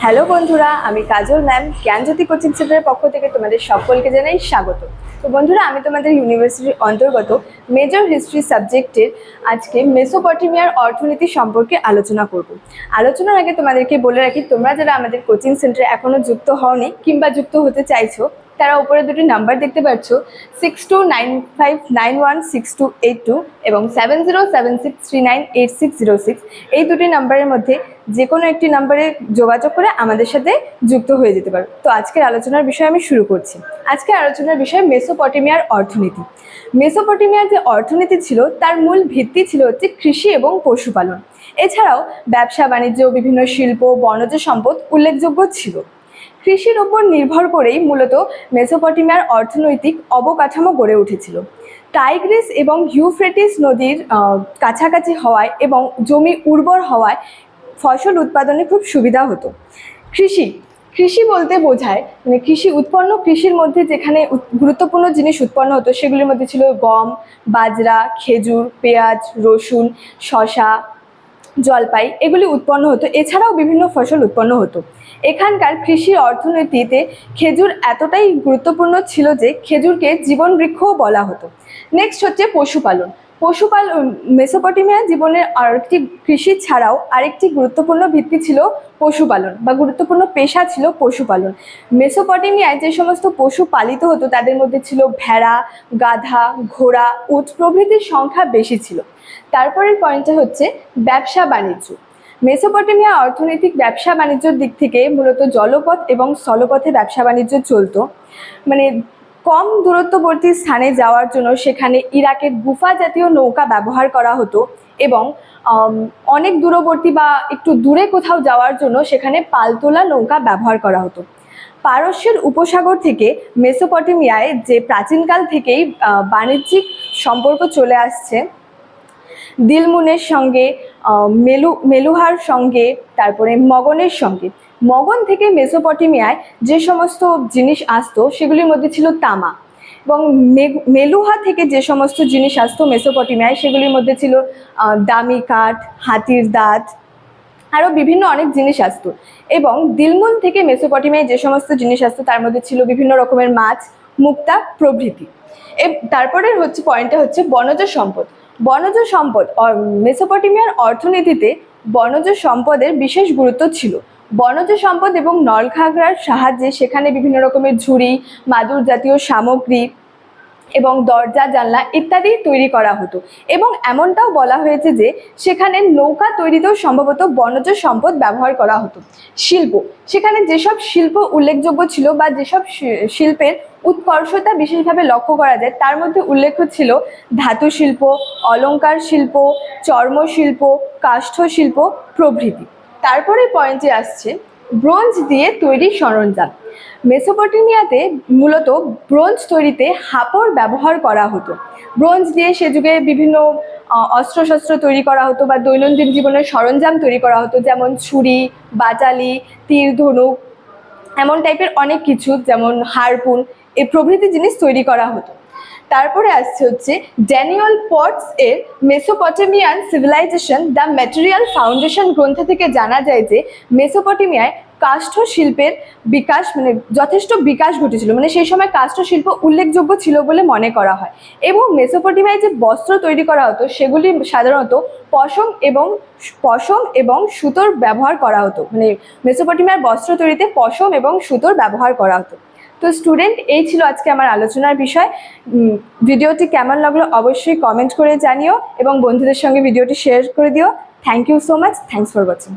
Hello বন্ধুরা, আমি কাজল ma'am জ্ঞানজ্যোতি coaching সেন্টারের পক্ষ থেকে তোমাদের সকলকে জানাই স্বাগত। তো বন্ধুরা, আমি তোমাদের ইউনিভার্সিটির অন্তর্গত মেজর হিস্ট্রি সাবজেক্টের আজকে মেসোপটেমিয়ার অর্থনীতি সম্পর্কে আলোচনা করব। আলোচনার আগে তোমাদেরকে বলে রাখি, তোমরা যারা আমাদের কোচিং সেন্টারে এখনও যুক্ত হওনি কিংবা যুক্ত হতে চাইছো, তারা উপরে দুটি নাম্বার দেখতে পাচ্ছ, 6295916282 এবং 7076398606। এই দুটি নাম্বারের মধ্যে যে কোনো একটি নাম্বারে যোগাযোগ করে আমাদের সাথে যুক্ত হয়ে যেতে পারো। তো আজকের আলোচনার বিষয় আমি শুরু করছি। আজকের আলোচনার বিষয় মেসোপটেমিয়ার অর্থনীতি। মেসোপটেমিয়ার যে অর্থনীতি ছিল তার মূল ভিত্তি ছিল হচ্ছে কৃষি এবং পশুপালন। এছাড়াও ব্যবসা বাণিজ্য, বিভিন্ন শিল্প, বনজ সম্পদ উল্লেখযোগ্য ছিল। কৃষির ওপর নির্ভর করেই মূলত মেসোপটেমিয়ার অর্থনৈতিক অবকাঠামো গড়ে উঠেছিল। টাইগ্রিস এবং ইউফ্রেটিস নদীর কাছাকাছি হওয়ায় এবং জমি উর্বর হওয়ায় ফসল উৎপাদনে খুব সুবিধা হতো। কৃষি বলতে বোঝায় মানে কৃষির মধ্যে যেখানে গুরুত্বপূর্ণ জিনিস উৎপন্ন হতো সেগুলির মধ্যে ছিল গম, বাজরা, খেজুর, পেঁয়াজ, রসুন, শসা, জলপাই এগুলি উৎপন্ন হতো। এছাড়াও বিভিন্ন ফসল উৎপন্ন হতো। এখানকার কৃষি অর্থনীতিতে খেজুর এতটাই গুরুত্বপূর্ণ ছিল যে খেজুরকে জীবন বৃক্ষও বলা হতো। নেক্সট হচ্ছে পশুপালন। মেসোপটেমিয়ার জীবনের আরেকটি কৃষি ছাড়াও আরেকটি গুরুত্বপূর্ণ ভিত্তি ছিল পশুপালন বা গুরুত্বপূর্ণ পেশা ছিল পশুপালন। মেসোপটেমিয়ায় যে সমস্ত পশু পালিত হতো তাদের মধ্যে ছিল ভেড়া, গাধা, ঘোড়া, উট প্রভৃতির সংখ্যা বেশি ছিল। তারপরের পয়েন্টটা হচ্ছে ব্যবসা বাণিজ্য। মেসোপটেমিয়া অর্থনৈতিক ব্যবসা বাণিজ্যের দিক থেকে মূলত জলপথ এবং স্থলপথে ব্যবসা বাণিজ্য চলতো। মানে কম দূরত্ববর্তী স্থানে যাওয়ার জন্য সেখানে ইরাকের গুফা জাতীয় নৌকা ব্যবহার করা হতো এবং অনেক দূরবর্তী বা একটু দূরে কোথাও যাওয়ার জন্য সেখানে পালতোলা নৌকা ব্যবহার করা হতো। পারস্যের উপসাগর থেকে মেসোপটেমিয়ায় যে প্রাচীনকাল থেকেই বাণিজ্যিক সম্পর্ক চলে আসছে, দিলমুনের সঙ্গে, মেলুহার সঙ্গে, তারপরে মগনের সঙ্গে। মগন থেকে মেসোপটেমিয়ায় যে সমস্ত জিনিস আসতো সেগুলির মধ্যে ছিল তামা, এবং মেলুহা থেকে যে সমস্ত জিনিস আসতো মেসোপটেমিয়ায় সেগুলির মধ্যে ছিল দামি কাঠ, হাতির দাঁত, আরও বিভিন্ন অনেক জিনিস আসতো। এবং দিলমুন থেকে মেসোপটেমিয়ায় যে সমস্ত জিনিস আসতো তার মধ্যে ছিল বিভিন্ন রকমের মাছ, মুক্তা প্রভৃতি। তারপরের পয়েন্টটা হচ্ছে বনজ সম্পদ। মেসোপটেমিয়ার অর্থনীতিতে বনজ সম্পদের বিশেষ গুরুত্ব ছিল। বনজ সম্পদ এবং নলখাগড়ার সাহায্যে সেখানে বিভিন্ন রকমের ঝুড়ি, মাদুর জাতীয় সামগ্রী এবং দরজা, জানলা ইত্যাদি তৈরি করা হতো। এবং এমনটাও বলা হয়েছে যে সেখানে নৌকা তৈরিতেও সম্ভবত বনজ সম্পদ ব্যবহার করা হতো। শিল্প, সেখানে যেসব শিল্প উল্লেখযোগ্য ছিল বা যেসব শিল্পের উৎকর্ষতা বিশেষভাবে লক্ষ্য করা যায় তার মধ্যে উল্লেখ্য ছিল ধাতু শিল্প, অলংকার শিল্প, চর্মশিল্প, কাষ্ঠ শিল্প প্রভৃতি। তারপরে পয়েন্টে আসছে ব্রোঞ্জ দিয়ে তৈরি সরঞ্জাম। মেসোপটেমিয়াতে মূলত ব্রোঞ্জ তৈরিতে হাপড় ব্যবহার করা হতো। ব্রোঞ্জ দিয়ে সে যুগে বিভিন্ন অস্ত্রশস্ত্র তৈরি করা হতো বা দৈনন্দিন জীবনের সরঞ্জাম তৈরি করা হতো, যেমন ছুরি, বাটালি, তীর ধনুক, এমন টাইপের অনেক কিছু, যেমন হারপুন, এই প্রভৃতি জিনিস তৈরি করা হতো। তারপরে আসছে হচ্ছে ড্যানিয়েল পটস এর Mesopotamian civilisation the material foundation গ্রন্থ থেকে জানা যায় যে মেসোপটেমিয়ায় কাষ্ঠ শিল্পের বিকাশ যথেষ্ট বিকাশ ঘটেছিল। সেই সময় কাষ্ঠ শিল্প উল্লেখযোগ্য ছিল বলে মনে করা হয়। এবং মেসোপটেমিয়ায় যে বস্ত্র তৈরি করা হতো সেগুলি সাধারণত পশম এবং সুতোর ব্যবহার করা হতো। মেসোপটেমিয়ার বস্ত্র তৈরিতে পশম এবং সুতোর ব্যবহার করা হতো। তো স্টুডেন্ট, এই ছিল আজকে আমার আলোচনার বিষয়। ভিডিওটি কেমন লাগলো অবশ্যই কমেন্ট করে জানিও এবং বন্ধুদের সঙ্গে ভিডিওটি শেয়ার করে দিও। Thank you so much. Thanks for watching.